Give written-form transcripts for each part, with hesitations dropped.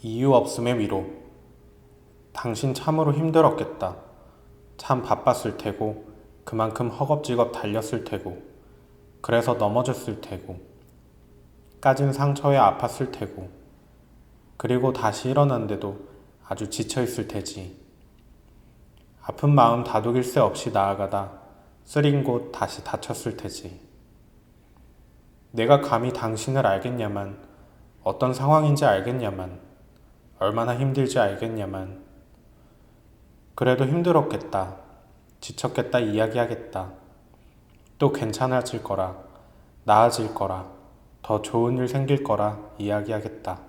이유 없음의 위로. 당신 참으로 힘들었겠다. 참 바빴을 테고, 그만큼 허겁지겁 달렸을 테고, 그래서 넘어졌을 테고, 까진 상처에 아팠을 테고, 그리고 다시 일어난데도 아주 지쳐있을 테지. 아픈 마음 다독일 새 없이 나아가다 쓰린 곳 다시 다쳤을 테지. 내가 감히 당신을 알겠냐만, 어떤 상황인지 알겠냐만, 얼마나 힘들지 알겠냐만. 그래도 힘들었겠다. 지쳤겠다 이야기하겠다. 또 괜찮아질 거라, 나아질 거라, 더 좋은 일 생길 거라 이야기하겠다.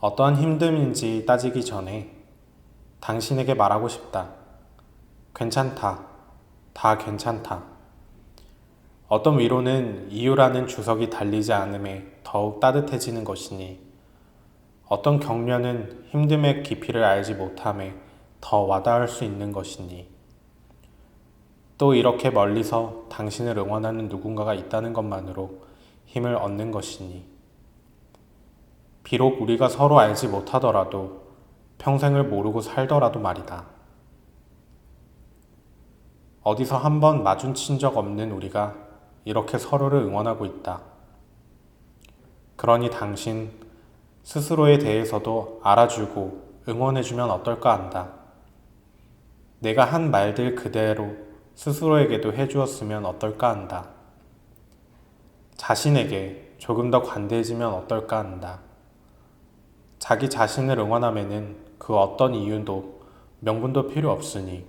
어떠한 힘듦인지 따지기 전에 당신에게 말하고 싶다. 괜찮다. 다 괜찮다. 어떤 위로는 이유라는 주석이 달리지 않음에 더욱 따뜻해지는 것이니, 어떤 격려는 힘듦의 깊이를 알지 못함에 더 와닿을 수 있는 것이니, 또 이렇게 멀리서 당신을 응원하는 누군가가 있다는 것만으로 힘을 얻는 것이니, 비록 우리가 서로 알지 못하더라도 평생을 모르고 살더라도 말이다. 어디서 한번 마주친 적 없는 우리가 이렇게 서로를 응원하고 있다. 그러니 당신 스스로에 대해서도 알아주고 응원해주면 어떨까 한다. 내가 한 말들 그대로 스스로에게도 해주었으면 어떨까 한다. 자신에게 조금 더 관대해지면 어떨까 한다. 자기 자신을 응원함에는 그 어떤 이유도 명분도 필요 없으니,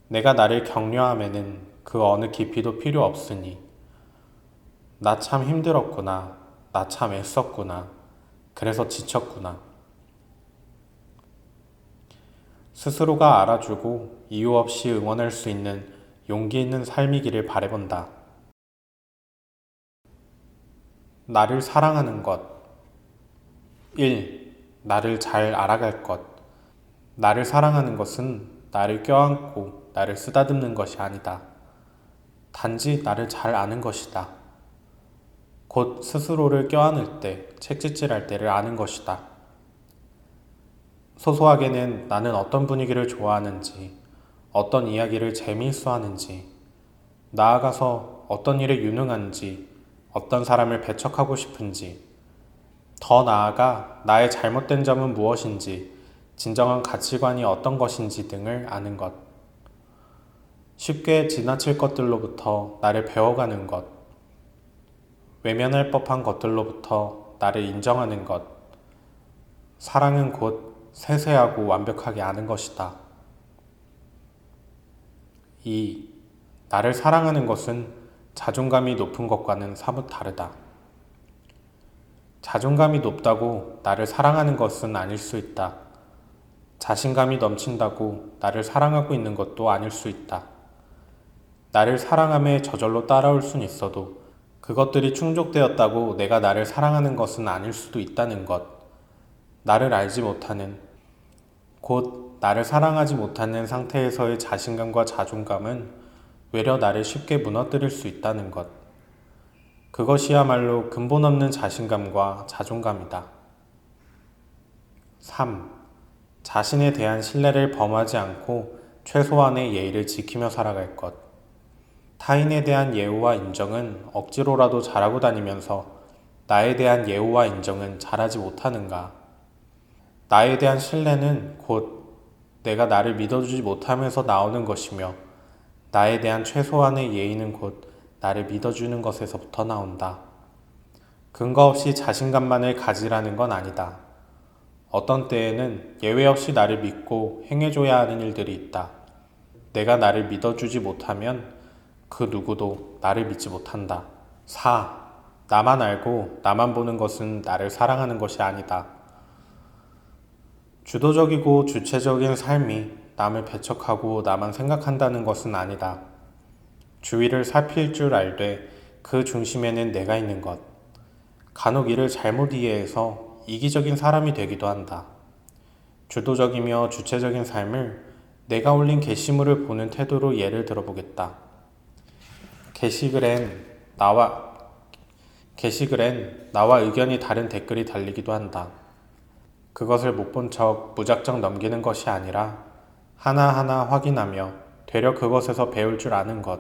내가 나를 격려함에는 그 어느 깊이도 필요 없으니, 나 참 힘들었구나, 나 참 애썼구나, 그래서 지쳤구나. 스스로가 알아주고 이유 없이 응원할 수 있는 용기 있는 삶이기를 바라본다. 나를 사랑하는 것. 1. 나를 잘 알아갈 것. 나를 사랑하는 것은 나를 껴안고 나를 쓰다듬는 것이 아니다. 단지 나를 잘 아는 것이다. 곧 스스로를 껴안을 때, 책짓질할 때를 아는 것이다. 소소하게는 나는 어떤 분위기를 좋아하는지, 어떤 이야기를 재미있어 하는지, 나아가서 어떤 일에 유능한지, 어떤 사람을 배척하고 싶은지, 더 나아가 나의 잘못된 점은 무엇인지, 진정한 가치관이 어떤 것인지 등을 아는 것. 쉽게 지나칠 것들로부터 나를 배워가는 것. 외면할 법한 것들로부터 나를 인정하는 것. 사랑은 곧 세세하고 완벽하게 아는 것이다. 2. 나를 사랑하는 것은 자존감이 높은 것과는 사뭇 다르다. 자존감이 높다고 나를 사랑하는 것은 아닐 수 있다. 자신감이 넘친다고 나를 사랑하고 있는 것도 아닐 수 있다. 나를 사랑함에 저절로 따라올 순 있어도 그것들이 충족되었다고 내가 나를 사랑하는 것은 아닐 수도 있다는 것. 나를 알지 못하는, 곧 나를 사랑하지 못하는 상태에서의 자신감과 자존감은 외려 나를 쉽게 무너뜨릴 수 있다는 것. 그것이야말로 근본 없는 자신감과 자존감이다. 3. 자신에 대한 신뢰를 범하지 않고 최소한의 예의를 지키며 살아갈 것. 타인에 대한 예우와 인정은 억지로라도 잘하고 다니면서 나에 대한 예우와 인정은 잘하지 못하는가? 나에 대한 신뢰는 곧 내가 나를 믿어주지 못하면서 나오는 것이며, 나에 대한 최소한의 예의는 곧 나를 믿어주는 것에서부터 나온다. 근거 없이 자신감만을 가지라는 건 아니다. 어떤 때에는 예외 없이 나를 믿고 행해줘야 하는 일들이 있다. 내가 나를 믿어주지 못하면 그 누구도 나를 믿지 못한다. 4. 나만 알고 나만 보는 것은 나를 사랑하는 것이 아니다. 주도적이고 주체적인 삶이 남을 배척하고 나만 생각한다는 것은 아니다. 주위를 살필 줄 알되 그 중심에는 내가 있는 것. 간혹 이를 잘못 이해해서 이기적인 사람이 되기도 한다. 주도적이며 주체적인 삶을 내가 올린 게시물을 보는 태도로 예를 들어보겠다. 게시글엔 나와 의견이 다른 댓글이 달리기도 한다. 그것을 못 본 척 무작정 넘기는 것이 아니라 하나하나 확인하며 되려 그것에서 배울 줄 아는 것.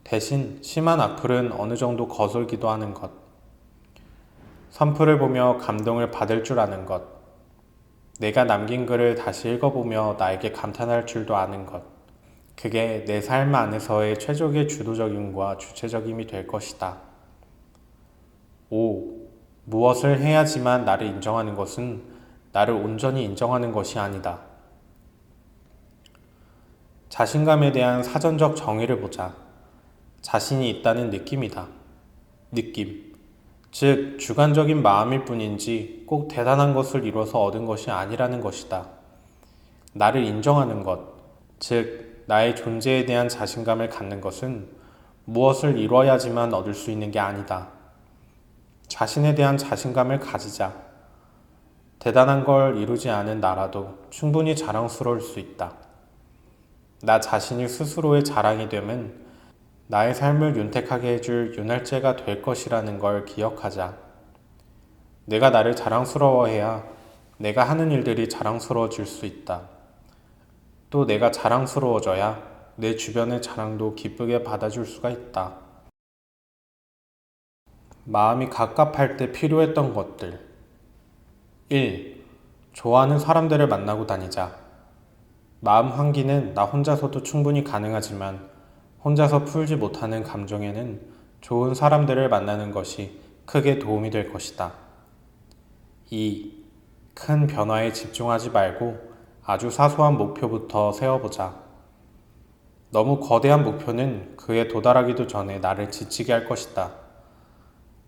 대신 심한 악플은 어느 정도 거슬기도 하는 것. 선플을 보며 감동을 받을 줄 아는 것. 내가 남긴 글을 다시 읽어보며 나에게 감탄할 줄도 아는 것. 그게 내 삶 안에서의 최적의 주도적임과 주체적임이 될 것이다. 5. 무엇을 해야지만 나를 인정하는 것은 나를 온전히 인정하는 것이 아니다. 자신감에 대한 사전적 정의를 보자. 자신이 있다는 느낌이다. 느낌. 즉, 주관적인 마음일 뿐인지 꼭 대단한 것을 이뤄서 얻은 것이 아니라는 것이다. 나를 인정하는 것, 즉, 나의 존재에 대한 자신감을 갖는 것은 무엇을 이뤄야지만 얻을 수 있는 게 아니다. 자신에 대한 자신감을 가지자. 대단한 걸 이루지 않은 나라도 충분히 자랑스러울 수 있다. 나 자신이 스스로의 자랑이 되면 나의 삶을 윤택하게 해줄 윤활제가 될 것이라는 걸 기억하자. 내가 나를 자랑스러워해야 내가 하는 일들이 자랑스러워질 수 있다. 또 내가 자랑스러워져야 내 주변의 자랑도 기쁘게 받아줄 수가 있다. 마음이 갑갑할 때 필요했던 것들. 1. 좋아하는 사람들을 만나고 다니자. 마음 환기는 나 혼자서도 충분히 가능하지만 혼자서 풀지 못하는 감정에는 좋은 사람들을 만나는 것이 크게 도움이 될 것이다. 2. 큰 변화에 집중하지 말고 아주 사소한 목표부터 세워보자. 너무 거대한 목표는 그에 도달하기도 전에 나를 지치게 할 것이다.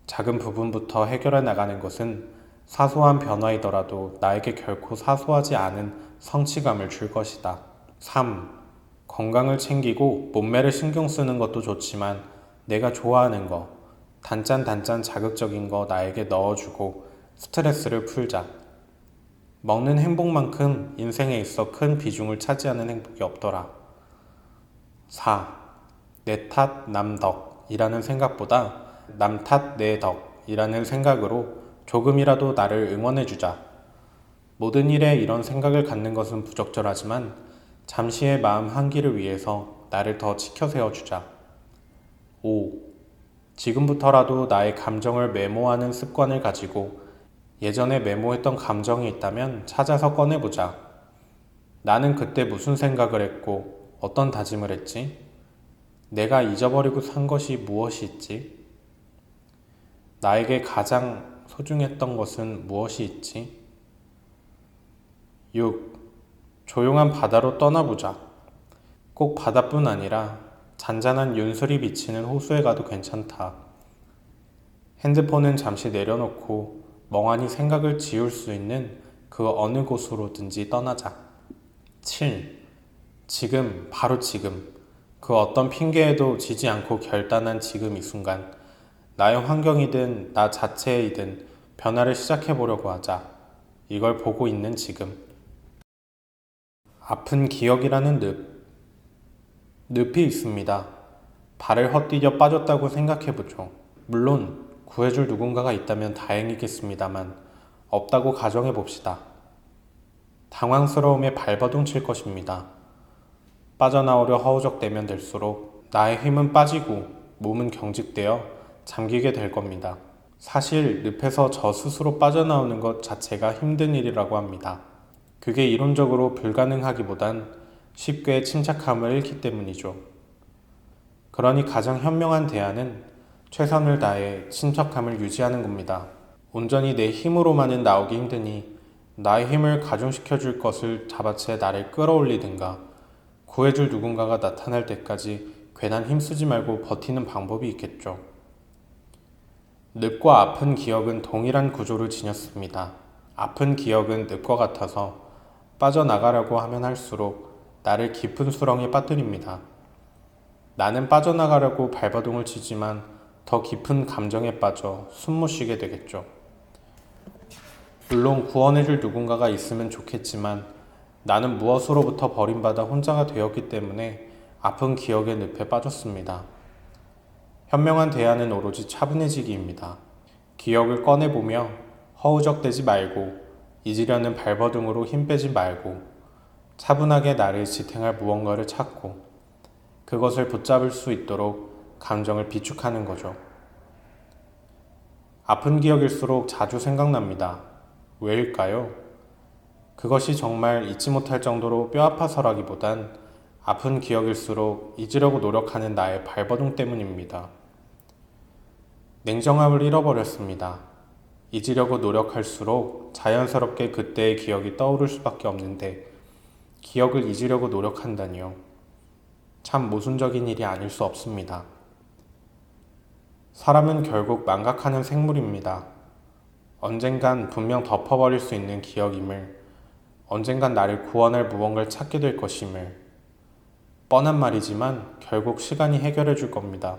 작은 부분부터 해결해 나가는 것은 사소한 변화이더라도 나에게 결코 사소하지 않은 성취감을 줄 것이다. 3. 건강을 챙기고 몸매를 신경 쓰는 것도 좋지만 내가 좋아하는 거, 단짠단짠 자극적인 거 나에게 넣어주고 스트레스를 풀자. 먹는 행복만큼 인생에 있어 큰 비중을 차지하는 행복이 없더라. 4. 내 탓, 남 덕이라는 생각보다 남 탓, 내 덕이라는 생각으로 조금이라도 나를 응원해주자. 모든 일에 이런 생각을 갖는 것은 부적절하지만 잠시의 마음 한기를 위해서 나를 더 치켜 세워주자. 5. 지금부터라도 나의 감정을 메모하는 습관을 가지고 예전에 메모했던 감정이 있다면 찾아서 꺼내보자. 나는 그때 무슨 생각을 했고 어떤 다짐을 했지? 내가 잊어버리고 산 것이 무엇이 있지? 나에게 가장 소중했던 것은 무엇이 있지? 6. 조용한 바다로 떠나보자. 꼭 바다뿐 아니라 잔잔한 윤술이 비치는 호수에 가도 괜찮다. 핸드폰은 잠시 내려놓고 멍하니 생각을 지울 수 있는 그 어느 곳으로든지 떠나자. 7. 지금, 바로 지금, 그 어떤 핑계에도 지지 않고 결단한 지금 이 순간, 나의 환경이든 나 자체이든 변화를 시작해보려고 하자. 이걸 보고 있는 지금. 아픈 기억이라는 늪이 있습니다. 발을 헛디뎌 빠졌다고 생각해보죠. 물론 구해줄 누군가가 있다면 다행이겠습니다만 없다고 가정해봅시다. 당황스러움에 발버둥 칠 것입니다. 빠져나오려 허우적대면 될수록 나의 힘은 빠지고 몸은 경직되어 잠기게 될 겁니다. 사실 늪에서 저 스스로 빠져나오는 것 자체가 힘든 일이라고 합니다. 그게 이론적으로 불가능하기보단 쉽게 침착함을 잃기 때문이죠. 그러니 가장 현명한 대안은 최선을 다해 침착함을 유지하는 겁니다. 온전히 내 힘으로만은 나오기 힘드니 나의 힘을 가중시켜줄 것을 잡아채 나를 끌어올리든가 구해줄 누군가가 나타날 때까지 괜한 힘쓰지 말고 버티는 방법이 있겠죠. 늪과 아픈 기억은 동일한 구조를 지녔습니다. 아픈 기억은 늪과 같아서 빠져나가려고 하면 할수록 나를 깊은 수렁에 빠뜨립니다. 나는 빠져나가려고 발버둥을 치지만 더 깊은 감정에 빠져 숨 못 쉬게 되겠죠. 물론 구원해줄 누군가가 있으면 좋겠지만 나는 무엇으로부터 버림받아 혼자가 되었기 때문에 아픈 기억의 늪에 빠졌습니다. 현명한 대안은 오로지 차분해지기입니다. 기억을 꺼내보며 허우적대지 말고 잊으려는 발버둥으로 힘 빼지 말고 차분하게 나를 지탱할 무언가를 찾고 그것을 붙잡을 수 있도록 감정을 비축하는 거죠. 아픈 기억일수록 자주 생각납니다. 왜일까요? 그것이 정말 잊지 못할 정도로 뼈아파서라기보단 아픈 기억일수록 잊으려고 노력하는 나의 발버둥 때문입니다. 냉정함을 잃어버렸습니다. 잊으려고 노력할수록 자연스럽게 그때의 기억이 떠오를 수밖에 없는데 기억을 잊으려고 노력한다니요. 참 모순적인 일이 아닐 수 없습니다. 사람은 결국 망각하는 생물입니다. 언젠간 분명 덮어버릴 수 있는 기억임을, 언젠간 나를 구원할 무언가를 찾게 될 것임을, 뻔한 말이지만 결국 시간이 해결해 줄 겁니다.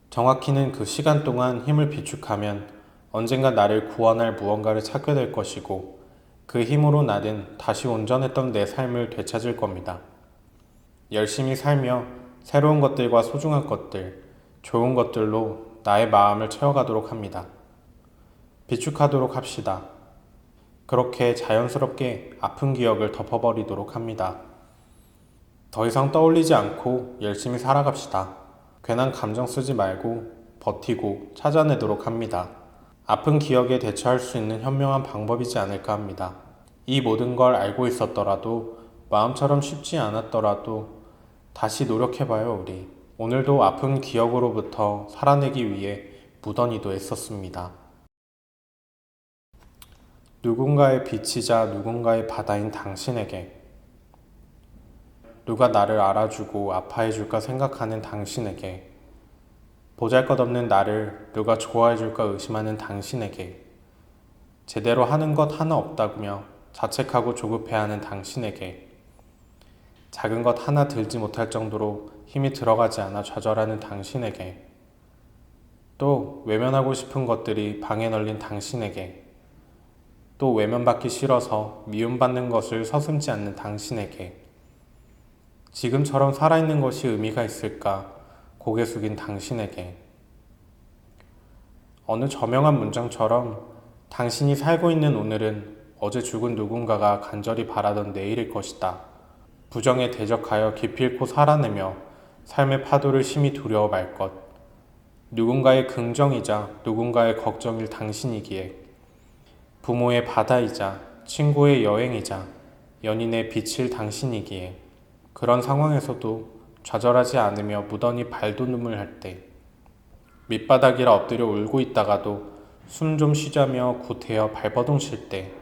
정확히는 그 시간 동안 힘을 비축하면 언젠가 나를 구원할 무언가를 찾게 될 것이고 그 힘으로 나는 다시 온전했던 내 삶을 되찾을 겁니다. 열심히 살며 새로운 것들과 소중한 것들, 좋은 것들로 나의 마음을 채워가도록 합니다. 비축하도록 합시다. 그렇게 자연스럽게 아픈 기억을 덮어버리도록 합니다. 더 이상 떠올리지 않고 열심히 살아갑시다. 괜한 감정 쓰지 말고 버티고 찾아내도록 합니다. 아픈 기억에 대처할 수 있는 현명한 방법이지 않을까 합니다. 이 모든 걸 알고 있었더라도 마음처럼 쉽지 않았더라도 다시 노력해봐요 우리. 오늘도 아픈 기억으로부터 살아내기 위해 무던히도 애썼습니다. 누군가의 빛이자 누군가의 바다인 당신에게, 누가 나를 알아주고 아파해줄까 생각하는 당신에게, 보잘것없는 나를 누가 좋아해줄까 의심하는 당신에게, 제대로 하는 것 하나 없다며 자책하고 조급해하는 당신에게, 작은 것 하나 들지 못할 정도로 힘이 들어가지 않아 좌절하는 당신에게, 또 외면하고 싶은 것들이 방에 널린 당신에게, 또 외면받기 싫어서 미움받는 것을 서슴지 않는 당신에게, 지금처럼 살아있는 것이 의미가 있을까 고개 숙인 당신에게, 어느 저명한 문장처럼 당신이 살고 있는 오늘은 어제 죽은 누군가가 간절히 바라던 내일일 것이다. 부정에 대적하여 기필코 살아내며 삶의 파도를 심히 두려워 말 것. 누군가의 긍정이자 누군가의 걱정일 당신이기에, 부모의 바다이자 친구의 여행이자 연인의 빛일 당신이기에, 그런 상황에서도 좌절하지 않으며 무던히 발돋움을 할 때, 밑바닥이라 엎드려 울고 있다가도 숨 좀 쉬자며 구태여 발버둥 칠 때,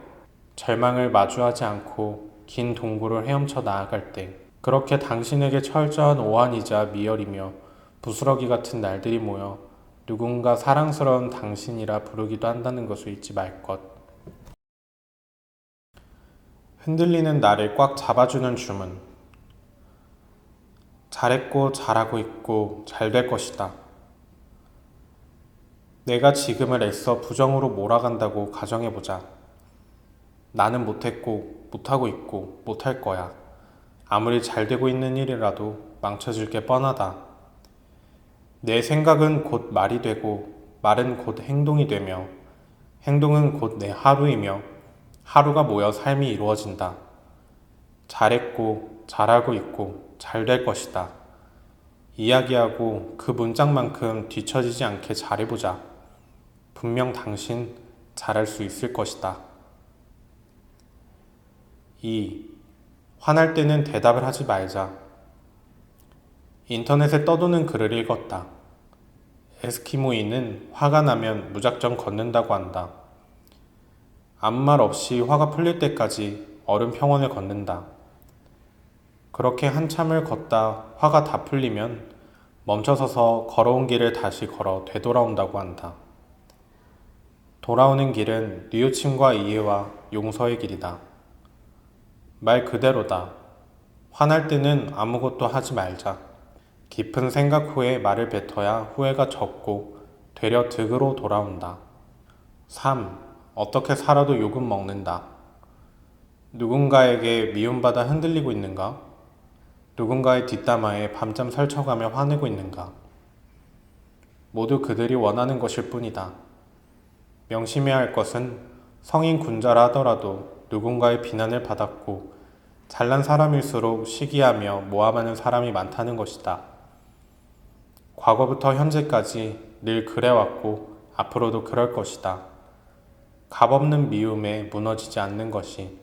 절망을 마주하지 않고 긴 동굴을 헤엄쳐 나아갈 때, 그렇게 당신에게 철저한 오한이자 미열이며 부스러기 같은 날들이 모여 누군가 사랑스러운 당신이라 부르기도 한다는 것을 잊지 말 것. 흔들리는 나를 꽉 잡아주는 주문. 잘했고 잘하고 있고 잘 될 것이다. 내가 지금을 애써 부정으로 몰아간다고 가정해보자. 나는 못했고 못하고 있고 못할 거야. 아무리 잘 되고 있는 일이라도 망쳐질 게 뻔하다. 내 생각은 곧 말이 되고 말은 곧 행동이 되며 행동은 곧 내 하루이며 하루가 모여 삶이 이루어진다. 잘했고 잘하고 있고 잘 될 것이다. 이야기하고 그 문장만큼 뒤처지지 않게 잘해보자. 분명 당신 잘할 수 있을 것이다. 2. 화날 때는 대답을 하지 말자. 인터넷에 떠도는 글을 읽었다. 에스키모인은 화가 나면 무작정 걷는다고 한다. 아무 말 없이 화가 풀릴 때까지 얼음 평원을 걷는다. 그렇게 한참을 걷다 화가 다 풀리면 멈춰서서 걸어온 길을 다시 걸어 되돌아온다고 한다. 돌아오는 길은 뉘우침과 이해와 용서의 길이다. 말 그대로다. 화날 때는 아무것도 하지 말자. 깊은 생각 후에 말을 뱉어야 후회가 적고 되려 득으로 돌아온다. 3. 어떻게 살아도 욕은 먹는다. 누군가에게 미움받아 흔들리고 있는가? 누군가의 뒷담화에 밤잠 설쳐가며 화내고 있는가? 모두 그들이 원하는 것일 뿐이다. 명심해야 할 것은 성인 군자라 하더라도 누군가의 비난을 받았고 잘난 사람일수록 시기하며 모함하는 사람이 많다는 것이다. 과거부터 현재까지 늘 그래왔고 앞으로도 그럴 것이다. 값없는 미움에 무너지지 않는 것이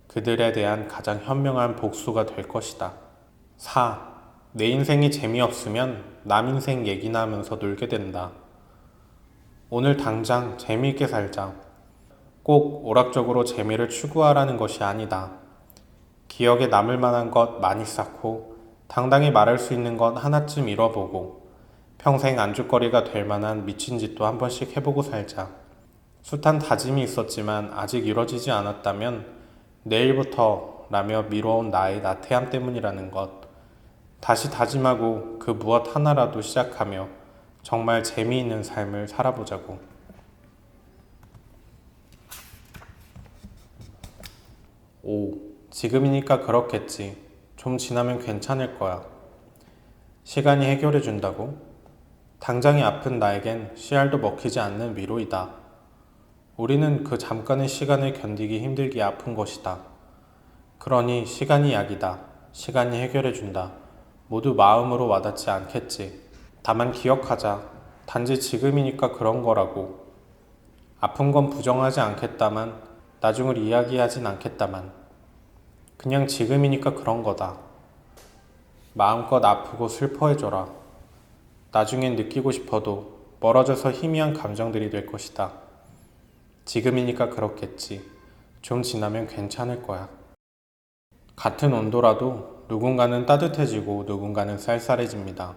그들에 대한 가장 현명한 복수가 될 것이다. 4. 내 인생이 재미없으면 남 인생 얘기나 하면서 놀게 된다. 오늘 당장 재미있게 살자. 꼭 오락적으로 재미를 추구하라는 것이 아니다. 기억에 남을 만한 것 많이 쌓고 당당히 말할 수 있는 것 하나쯤 잃어보고 평생 안주거리가 될 만한 미친 짓도 한 번씩 해보고 살자. 숱한 다짐이 있었지만 아직 이루어지지 않았다면 내일부터 라며 미뤄온 나의 나태함 때문이라는 것. 다시 다짐하고 그 무엇 하나라도 시작하며 정말 재미있는 삶을 살아보자고. 5. 지금이니까 그렇겠지. 좀 지나면 괜찮을 거야. 시간이 해결해 준다고? 당장이 아픈 나에겐 씨알도 먹히지 않는 위로이다. 우리는 그 잠깐의 시간을 견디기 힘들기에 아픈 것이다. 그러니 시간이 약이다. 시간이 해결해 준다. 모두 마음으로 와닿지 않겠지. 다만 기억하자. 단지 지금이니까 그런 거라고. 아픈 건 부정하지 않겠다만, 나중을 이야기하진 않겠다만, 그냥 지금이니까 그런 거다. 마음껏 아프고 슬퍼해줘라. 나중엔 느끼고 싶어도 멀어져서 희미한 감정들이 될 것이다. 지금이니까 그렇겠지. 좀 지나면 괜찮을 거야. 같은 온도라도 누군가는 따뜻해지고 누군가는 쌀쌀해집니다.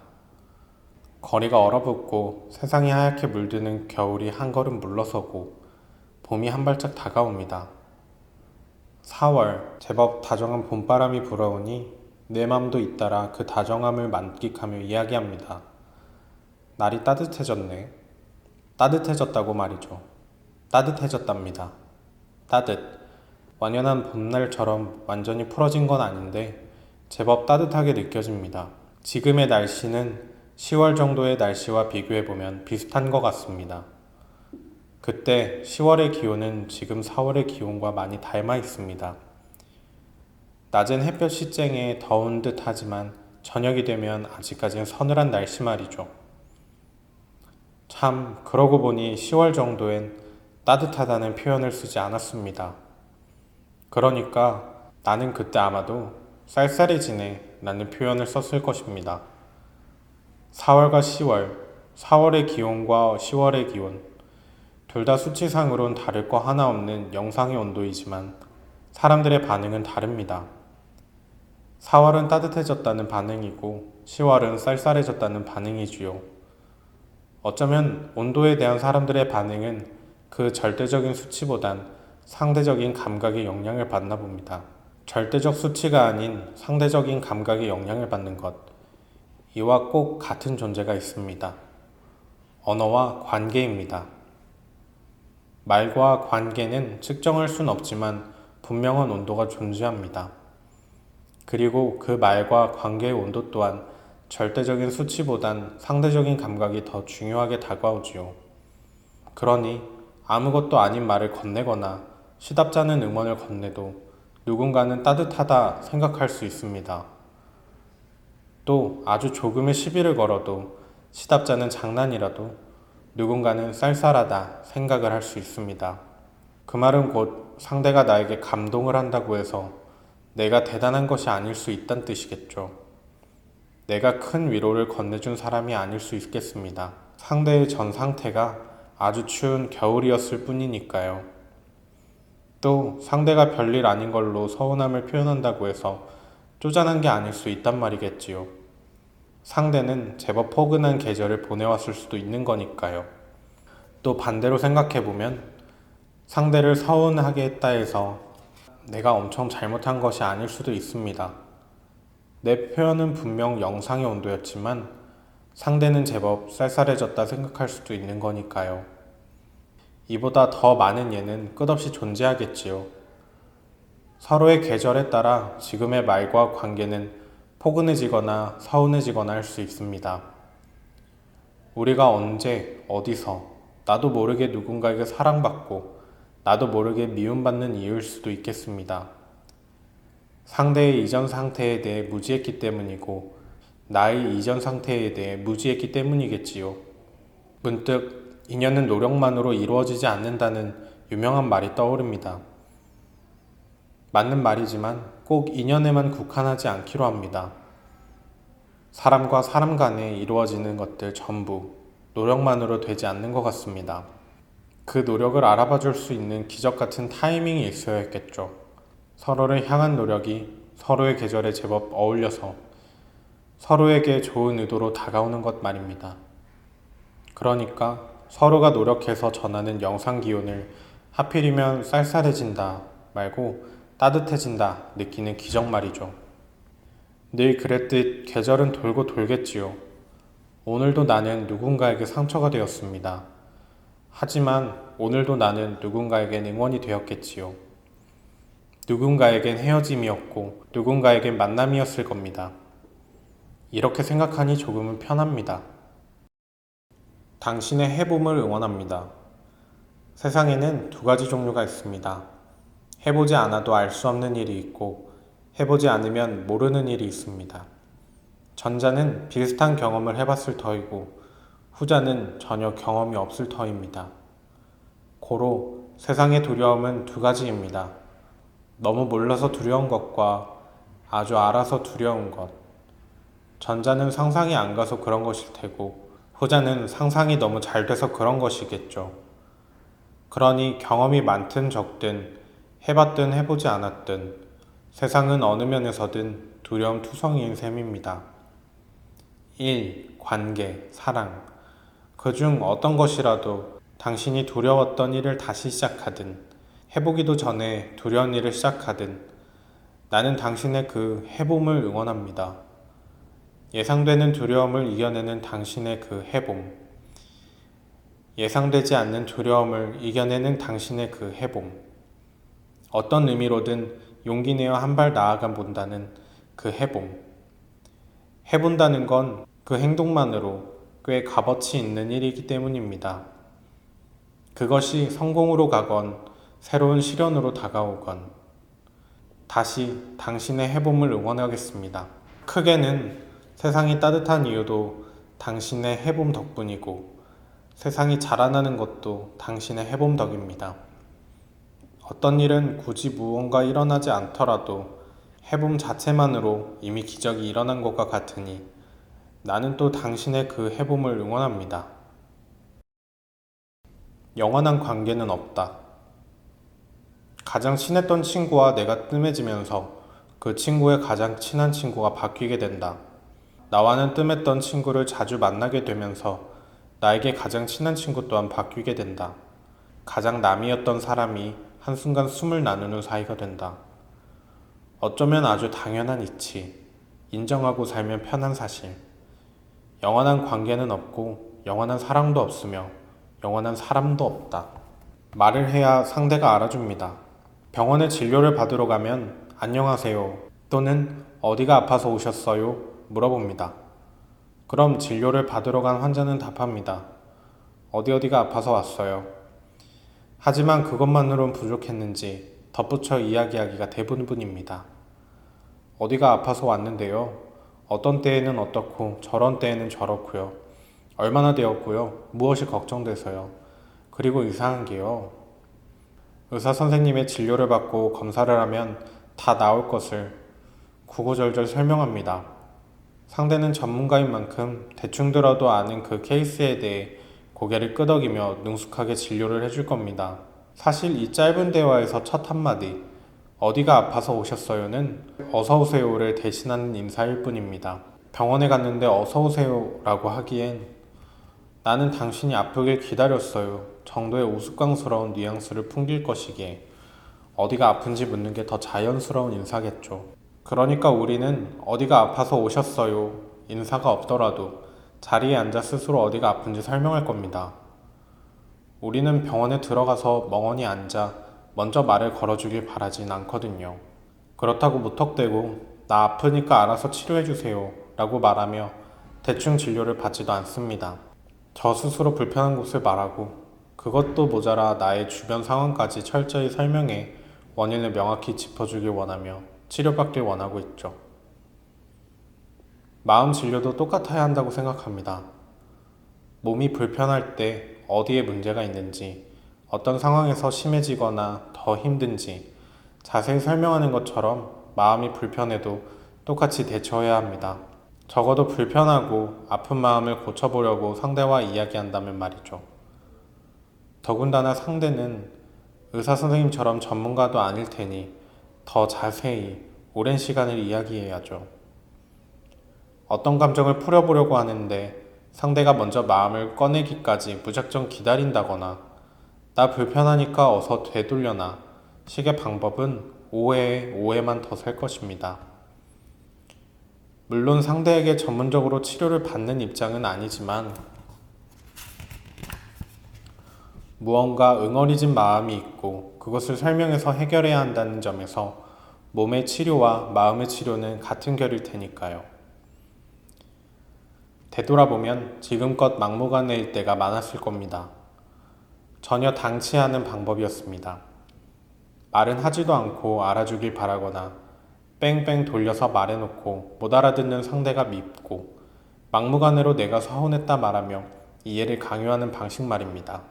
거리가 얼어붙고 세상이 하얗게 물드는 겨울이 한 걸음 물러서고 봄이 한 발짝 다가옵니다. 4월, 제법 다정한 봄바람이 불어오니 내 맘도 잇따라 그 다정함을 만끽하며 이야기합니다. 날이 따뜻해졌네. 따뜻해졌다고 말이죠. 따뜻해졌답니다. 따뜻. 완연한 봄날처럼 완전히 풀어진 건 아닌데 제법 따뜻하게 느껴집니다. 지금의 날씨는 10월 정도의 날씨와 비교해보면 비슷한 것 같습니다. 그때 10월의 기온은 지금 4월의 기온과 많이 닮아 있습니다. 낮은 햇볕이 쨍해 더운 듯 하지만 저녁이 되면 아직까지는 서늘한 날씨 말이죠. 참, 그러고 보니 10월 정도엔 따뜻하다는 표현을 쓰지 않았습니다. 그러니까 나는 그때 아마도 쌀쌀해지네 라는 표현을 썼을 것입니다. 4월과 10월, 4월의 기온과 10월의 기온, 둘 다 수치상으론 다를 거 하나 없는 영상의 온도이지만 사람들의 반응은 다릅니다. 4월은 따뜻해졌다는 반응이고 10월은 쌀쌀해졌다는 반응이지요. 어쩌면 온도에 대한 사람들의 반응은 그 절대적인 수치보단 상대적인 감각의 영향을 받나 봅니다. 절대적 수치가 아닌 상대적인 감각의 영향을 받는 것. 이와 꼭 같은 존재가 있습니다. 언어와 관계입니다. 말과 관계는 측정할 순 없지만 분명한 온도가 존재합니다. 그리고 그 말과 관계의 온도 또한 절대적인 수치보단 상대적인 감각이 더 중요하게 다가오지요. 그러니 아무것도 아닌 말을 건네거나 시답지 않은 응원을 건네도 누군가는 따뜻하다 생각할 수 있습니다. 또 아주 조금의 시비를 걸어도 시답지 않은 장난이라도 누군가는 쌀쌀하다 생각을 할 수 있습니다. 그 말은 곧 상대가 나에게 감동을 한다고 해서 내가 대단한 것이 아닐 수 있다는 뜻이겠죠. 내가 큰 위로를 건네준 사람이 아닐 수 있겠습니다. 상대의 전 상태가 아주 추운 겨울이었을 뿐이니까요. 또 상대가 별일 아닌 걸로 서운함을 표현한다고 해서 쪼잔한 게 아닐 수 있단 말이겠지요. 상대는 제법 포근한 계절을 보내왔을 수도 있는 거니까요. 또 반대로 생각해보면 상대를 서운하게 했다 해서 내가 엄청 잘못한 것이 아닐 수도 있습니다. 내 표현은 분명 영상의 온도였지만 상대는 제법 쌀쌀해졌다 생각할 수도 있는 거니까요. 이보다 더 많은 예는 끝없이 존재하겠지요. 서로의 계절에 따라 지금의 말과 관계는 포근해지거나 서운해지거나 할 수 있습니다. 우리가 언제, 어디서, 나도 모르게 누군가에게 사랑받고 나도 모르게 미움받는 이유일 수도 있겠습니다. 상대의 이전 상태에 대해 무지했기 때문이고 나의 이전 상태에 대해 무지했기 때문이겠지요. 문득 인연은 노력만으로 이루어지지 않는다는 유명한 말이 떠오릅니다. 맞는 말이지만 꼭 인연에만 국한하지 않기로 합니다. 사람과 사람 간에 이루어지는 것들 전부 노력만으로 되지 않는 것 같습니다. 그 노력을 알아봐 줄 수 있는 기적 같은 타이밍이 있어야 했겠죠. 서로를 향한 노력이 서로의 계절에 제법 어울려서 서로에게 좋은 의도로 다가오는 것 말입니다. 그러니까 서로가 노력해서 전하는 영상 기온을 하필이면 쌀쌀해진다 말고 따뜻해진다 느끼는 기적 말이죠. 늘 그랬듯 계절은 돌고 돌겠지요. 오늘도 나는 누군가에게 상처가 되었습니다. 하지만 오늘도 나는 누군가에겐 응원이 되었겠지요. 누군가에겐 헤어짐이었고 누군가에겐 만남이었을 겁니다. 이렇게 생각하니 조금은 편합니다. 당신의 해봄을 응원합니다. 세상에는 두 가지 종류가 있습니다. 해보지 않아도 알 수 없는 일이 있고 해보지 않으면 모르는 일이 있습니다. 전자는 비슷한 경험을 해봤을 터이고 후자는 전혀 경험이 없을 터입니다. 고로 세상의 두려움은 두 가지입니다. 너무 몰라서 두려운 것과 아주 알아서 두려운 것. 전자는 상상이 안 가서 그런 것일 테고 후자는 상상이 너무 잘 돼서 그런 것이겠죠. 그러니 경험이 많든 적든 해봤든 해보지 않았든 세상은 어느 면에서든 두려움 투성이인 셈입니다. 1. 관계, 사랑. 그중 어떤 것이라도 당신이 두려웠던 일을 다시 시작하든 해보기도 전에 두려운 일을 시작하든 나는 당신의 그 해봄을 응원합니다. 예상되는 두려움을 이겨내는 당신의 그 해봄. 예상되지 않는 두려움을 이겨내는 당신의 그 해봄. 어떤 의미로든 용기 내어 한 발 나아가 본다는 그 해봄. 해본다는 건 그 행동만으로 꽤 값어치 있는 일이기 때문입니다. 그것이 성공으로 가건 새로운 시련으로 다가오건 다시 당신의 해봄을 응원하겠습니다. 크게는 세상이 따뜻한 이유도 당신의 해봄 덕분이고 세상이 자라나는 것도 당신의 해봄 덕입니다. 어떤 일은 굳이 무언가 일어나지 않더라도 해봄 자체만으로 이미 기적이 일어난 것과 같으니 나는 또 당신의 그 해봄을 응원합니다. 영원한 관계는 없다. 가장 친했던 친구와 내가 뜸해지면서 그 친구의 가장 친한 친구가 바뀌게 된다. 나와는 뜸했던 친구를 자주 만나게 되면서 나에게 가장 친한 친구 또한 바뀌게 된다. 가장 남이었던 사람이 한순간 숨을 나누는 사이가 된다. 어쩌면 아주 당연한 이치, 인정하고 살면 편한 사실. 영원한 관계는 없고 영원한 사랑도 없으며 영원한 사람도 없다. 말을 해야 상대가 알아줍니다. 병원에 진료를 받으러 가면 안녕하세요 또는 어디가 아파서 오셨어요? 물어봅니다. 그럼 진료를 받으러 간 환자는 답합니다. 어디가 아파서 왔어요. 하지만 그것만으로는 부족했는지 덧붙여 이야기하기가 대부분입니다. 어디가 아파서 왔는데요. 어떤 때에는 어떻고 저런 때에는 저렇고요. 얼마나 되었고요. 무엇이 걱정돼서요. 그리고 이상한 게요. 의사 선생님의 진료를 받고 검사를 하면 다 나올 것을 구구절절 설명합니다. 상대는 전문가인 만큼 대충 들어도 아는 그 케이스에 대해 고개를 끄덕이며 능숙하게 진료를 해줄 겁니다. 사실 이 짧은 대화에서 첫 한마디 어디가 아파서 오셨어요는 어서오세요를 대신하는 인사일 뿐입니다. 병원에 갔는데 어서오세요라고 하기엔 나는 당신이 아프길 기다렸어요 정도의 우스꽝스러운 뉘앙스를 풍길 것이기에 어디가 아픈지 묻는 게 더 자연스러운 인사겠죠. 그러니까 우리는 어디가 아파서 오셨어요 인사가 없더라도 자리에 앉아 스스로 어디가 아픈지 설명할 겁니다. 우리는 병원에 들어가서 멍하니 앉아 먼저 말을 걸어주길 바라진 않거든요. 그렇다고 무턱대고 나 아프니까 알아서 치료해주세요 라고 말하며 대충 진료를 받지도 않습니다. 저 스스로 불편한 곳을 말하고 그 그것도 모자라 나의 주변 상황까지 철저히 설명해 원인을 명확히 짚어주길 원하며 치료받길 원하고 있죠. 마음 진료도 똑같아야 한다고 생각합니다. 몸이 불편할 때 어디에 문제가 있는지, 어떤 상황에서 심해지거나 더 힘든지 자세히 설명하는 것처럼 마음이 불편해도 똑같이 대처해야 합니다. 적어도 불편하고 아픈 마음을 고쳐보려고 상대와 이야기한다면 말이죠. 더군다나 상대는 의사 선생님처럼 전문가도 아닐 테니 더 자세히 오랜 시간을 이야기해야죠. 어떤 감정을 풀어보려고 하는데 상대가 먼저 마음을 꺼내기까지 무작정 기다린다거나 나 불편하니까 어서 되돌려놔 식의 방법은 오해에 오해만 더 살 것입니다. 물론 상대에게 전문적으로 치료를 받는 입장은 아니지만 무언가 응어리진 마음이 있고 그것을 설명해서 해결해야 한다는 점에서 몸의 치료와 마음의 치료는 같은 결일 테니까요. 되돌아보면 지금껏 막무가내일 때가 많았을 겁니다. 전혀 당치 않은 방법이었습니다. 말은 하지도 않고 알아주길 바라거나 뺑뺑 돌려서 말해놓고 못 알아듣는 상대가 밉고 막무가내로 내가 서운했다 말하며 이해를 강요하는 방식 말입니다.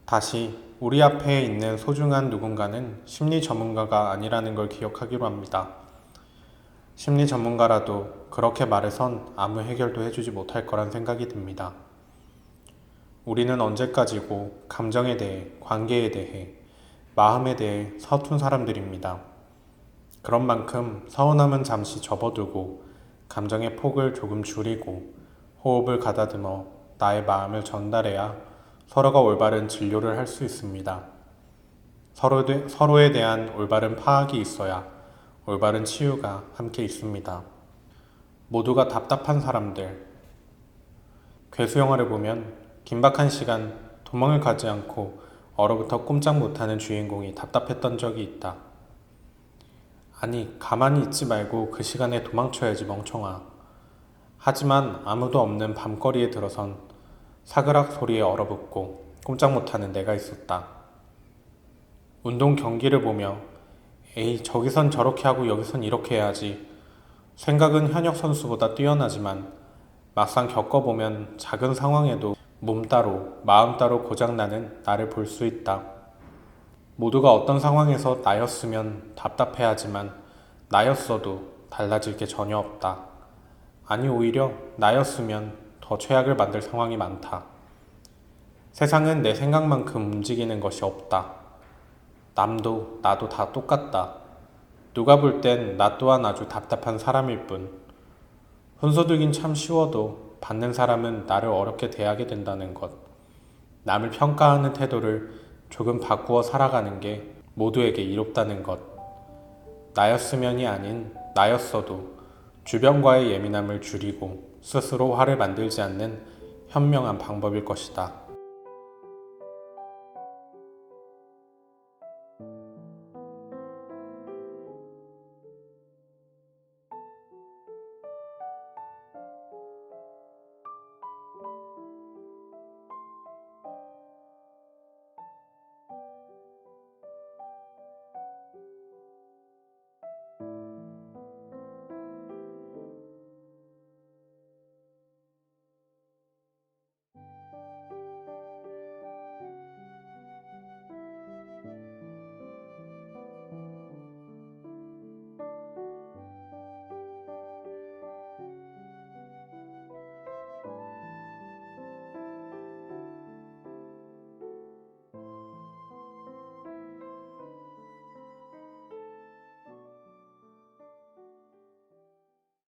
다시 우리 앞에 있는 소중한 누군가는 심리 전문가가 아니라는 걸 기억하기로 합니다. 심리 전문가라도 그렇게 말해선 아무 해결도 해주지 못할 거란 생각이 듭니다. 우리는 언제까지고 감정에 대해, 관계에 대해, 마음에 대해 서툰 사람들입니다. 그런 만큼 서운함은 잠시 접어두고 감정의 폭을 조금 줄이고 호흡을 가다듬어 나의 마음을 전달해야 서로가 올바른 진료를 할 수 있습니다. 서로에 대한 올바른 파악이 있어야 올바른 치유가 함께 있습니다. 모두가 답답한 사람들. 괴수 영화를 보면 긴박한 시간 도망을 가지 않고 얼어붙어 꼼짝 못하는 주인공이 답답했던 적이 있다. 아니, 가만히 있지 말고 그 시간에 도망쳐야지 멍청아. 하지만 아무도 없는 밤거리에 들어선 사그락 소리에 얼어붙고 꼼짝 못하는 내가 있었다. 운동 경기를 보며 에이, 저기선 저렇게 하고 여기선 이렇게 해야지. 생각은 현역 선수보다 뛰어나지만 막상 겪어보면 작은 상황에도 몸 따로 마음 따로 고장나는 나를 볼 수 있다. 모두가 어떤 상황에서 나였으면 답답해하지만 나였어도 달라질 게 전혀 없다. 아니, 오히려 나였으면 더 최악을 만들 상황이 많다. 세상은 내 생각만큼 움직이는 것이 없다. 남도 나도 다 똑같다. 누가 볼 땐 나 또한 아주 답답한 사람일 뿐. 훈수두긴 참 쉬워도 받는 사람은 나를 어렵게 대하게 된다는 것. 남을 평가하는 태도를 조금 바꾸어 살아가는 게 모두에게 이롭다는 것. 나였으면이 아닌 나였어도 주변과의 예민함을 줄이고 스스로 화를 만들지 않는 현명한 방법일 것이다.